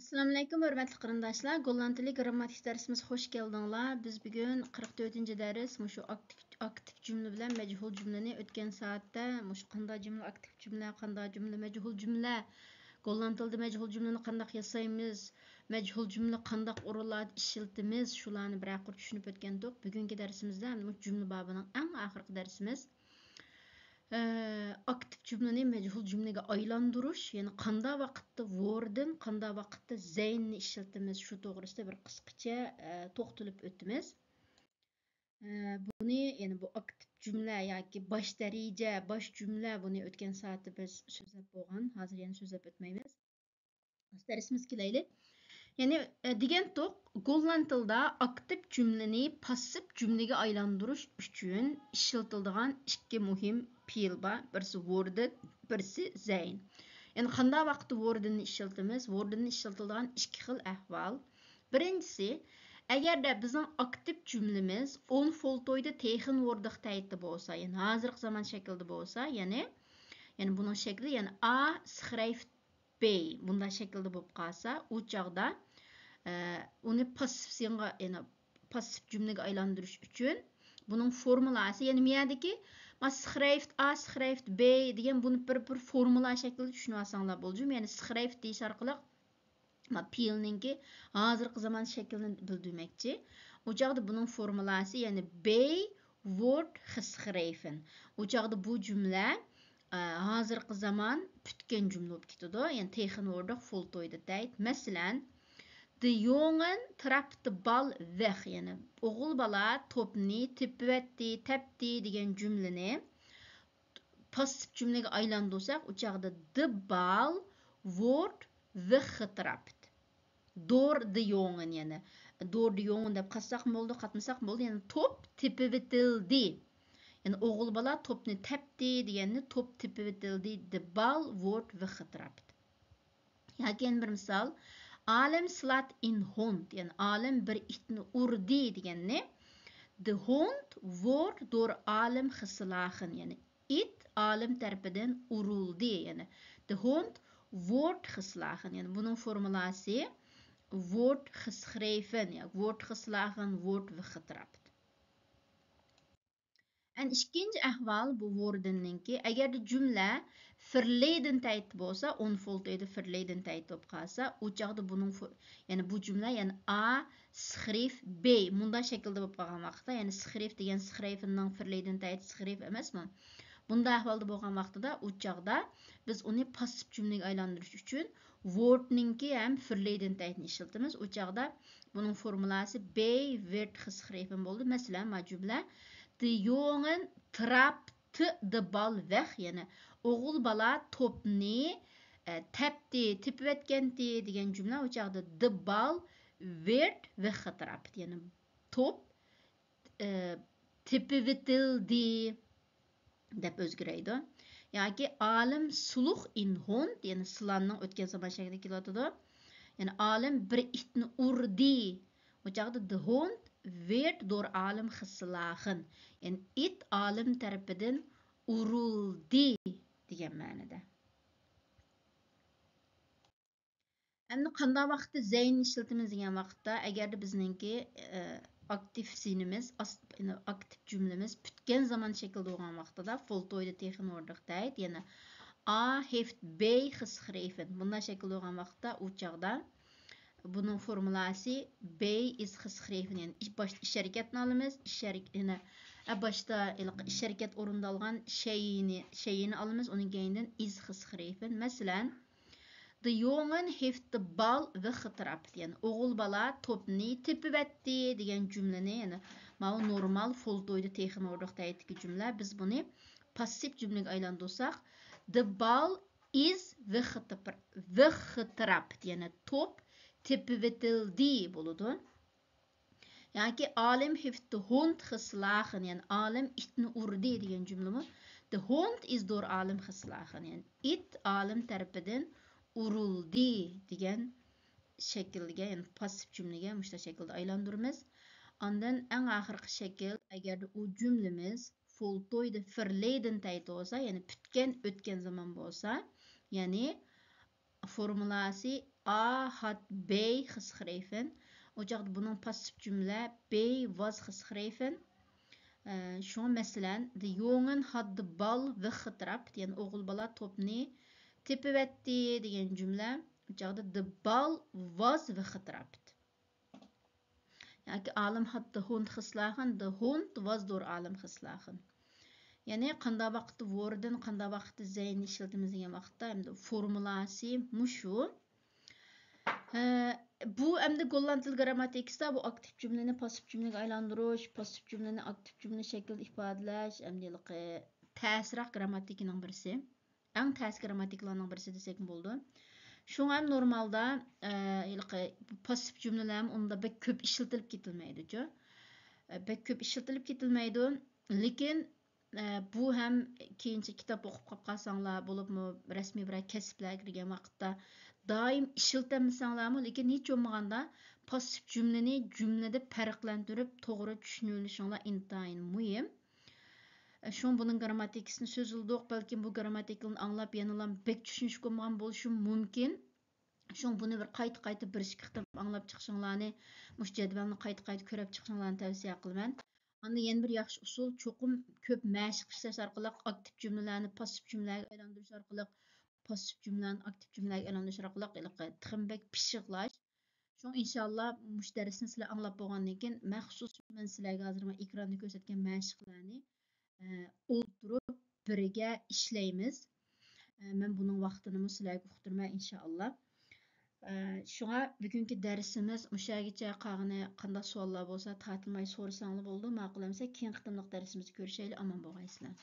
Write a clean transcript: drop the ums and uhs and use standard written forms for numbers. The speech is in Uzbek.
Assalamu alaykum hörmətli qarindaşlar. Golland dili qrammatik dərsimizə xoş gəldinizlər. Biz bugün 44-cü dərs şu aktiv cümlə bilan məchul cümləni ötən saatda qanday cümlə aktiv cümlə, qanday cümlə məchul cümlə, Golland dilində məchul cümləni qandaq yasaymiz, məchul cümlə qandaq o'rinlarda ishlatamiz, shularni bir aqır tushunib o'tgandik. Bugungi dərsimizdə cümlə babının ən axırgi dərsimiz aktif cümleni mechul cümlege aylandırış, yani qanda vaqtda word'dan, qanda vaqtda zaynni ishlatamiz, shu to'g'risida bir qisqacha to'xtalib o'tamiz. Buni yani bu aktif cümle yoki bosh daraja, bosh cümle buni o'tgan soatda biz so'zlab bo'lgan. Hozir yana so'zlab o'tmaymiz. Darsimiz kelaylik. Yani degan to'q Golland tilida aktif cümleni passiv cümlege aylandırış uchun ishlatiladigan ikki muhim fe'l bor. Birisi worded, birisi zayn. Yani qanday vaqtda wordedni ishlatamiz? Wordedni ishlatiladigan ikki xil ahvol. Birinchisi, agarda bizning aktiv cümlemiz on foltoyda texin worddiq taytda bo'lsa, yani hozirgi zamon shaklida bo'lsa, yani bunun shakli yani a schrijft b bunday shaklda bo'lib qolsa, u chog'da onu pasif cümlege aylandırış üçün bunun formulası yani miyadaki schrijft a schrijft b degan bunu bir formula şeklinde düşünüyorsanlar bolcum yani schrijft deyiş arqılıq fe'lninki hozirgi zaman shaklini bildirmoqchi. O chog'da bunun formulası yani b wordt geschreven. O chog'da bu cümle hozirgi zaman pütken cümle bo'lib ketadi. Yani tegen worddiq voltooyda deyt. Mesela de jongen trapte bal weg. Yani oğul bala topni tipetti, tepti degan cümleni pasif cümlege aylandırsak, o çağda de bal wordt weggetrapt. Door de jongen yani. Door de jongen deb qatsak mı oldu, qatmasak mı oldu? Yani top tipetildi. Yani oğul bala topni tepti degani top tipetildi. De bal wordt weggetrapt. Yani bir misal. Alem slaat in hond. Yani alem bir itni urdi deganni. De hond wordt door alem geslagen. Yani it alem tarafidan uruldi. Yani de hond wordt geslagen. Yani bunun formulatie wordt geschreven. Ja, wordt geslagen, wordt weggetrapt. En ikinci ahval bu woordenninki agar de cümle verleden tijd bo'lsa, on voltooyda verleden tijd bo'lib qolsa, u chog'da buning yani bu cümle yani a schreef b bunday shaklda bo'lib qolgan vaqtda, yani schreef degan schreefning verleden tijd schreef emasmi? Bunday ahvolda bo'lgan vaqtida u chog'da biz uni passiv cümlege aylantirish uchun wordninki ham verleden tijdni ishlatamiz. U chog'da buning formulasi b werd geschreven bo'ldi. Masalan, bu cümle de jongen trapte de bal weg. Yani oğul bala topni tepti, tipip etkendi degan cümle o çağda de bal werd weggetrapt. Yani top tipivetildi deb o'zgaraydi. Yoki alim suluh in hond, yani sılanның o'tgan zaman shaklida keladi. Yani alim bir itni urdi. O çağda de hond werd door alem geslagen. Yani it alem tarafidan uruldi degan ma'noda. Endi qanday vaqtda zayn ishlatamiz degan vaqtda agarda bizningki aktiv sinimiz, aktiv cümlemiz pütken zaman shaklida bo'lgan vaqtida voltooyda tegen worddiq deyt. Yani a heeft b geschreven. Bunday shaklda bo'lgan vaqtda u chog'da bunun formulası B is geschreven. Yani başta iş hareketini alımız. Yani başta iş hareket orundalgan şeyini alımız. Onun geyinden is geschreven. Mesela de jongen heeft de bal weggetrapt. Yani oğul bala topni tipivetti degan cümleni yani normal voltooyda tegen worddiq deytdagi cümle. Biz bunu pasif cümlege aylandırsak de bal is weggetrapt. Yani top tipivetildi buludu. Yani ki alem heeft de hond geslagen. Yani alem itni urdi degan cümle mi? De hond is door alem geslagen. Yani it alem tarafidan uruldi degan shaklga, yani pasif cümlege muşta şekilde aylandırırız. Ondan en ahirki şekil agar u cümlemiz voltooyda verleden tijd olsa, yani pütken ötken zaman bolsa, yani formulası A hat B geschreven. O çağda bunun pasif cümle B was geschreven. Şu mesela de jongen had de bal weggetrapt. Yani oğul bala topni tepevetti degan cümle. O çağda de bal was weggetrapt. Yani alem had de hond geslagen. De hond was door alem geslagen. Yani qanda vaqtda worden, qanda vaqtda zeyn işletimiz degan vaqtda endi formulasi mushu. Bu endi Golland dil grammatikasida bu aktif cümleni pasif cümlege aylandırış, pasif cümleni aktif cümle şekilde ifadelash, endi ta'sirroq grammatikaning birisi. Eng ta'sir grammatiklarning birisi desek bo'ldi. Şoňa hem normalda pasif cümleler onda bek köp işletilip ketilmeydi. Bek köp işletilip ketilmeydi. Lekin bu hem keyinchi kitap o'qib qolib qolsanglar bo'libmi rasmiy bir kasblarga kirgan vaqtda doim ishiltamasanlarmi lekin hech bo'lmaganda pasif cümleni cümlede farqlantirib to'g'ri tushunilishinglar intayin muhim. Şun bunun grammatikasini so'zildik, balkim bu grammatikani anglab yanalam bek tushunishga bo'lmagan bo'lishi mumkin. Şun bunu bir qayta bir qitib anglab chiqishinglarni, mush jadvalni qayta ko'rib chiqishinglarni tavsiya qilaman. Anda yana bir yaxshi usul cho'qim ko'p mashq ishlash orqali aktiv cümlelerni pasif cümlelerga aylantirish orqali pasif cümlelerni aktiv cümlelerga aylantirish orqali tixinbek pishiqlash. Şun inşallah mush darsni sizlar anglab bo'lgandan keyin maxsus men sizlarga hozir ekranda ko'rsatgan mashqlarni o'ltirib birga ishlaymiz. Men buning vaqtini sizlarga uqtirman inşallah. Şuna bugünkü dersimiz müşahice qağını qanda suallar bolsa tatılmay sorusanlar boldu. Maqul emsa keyin qitimliq dersimizni görüşeyle aman boğaysızlar.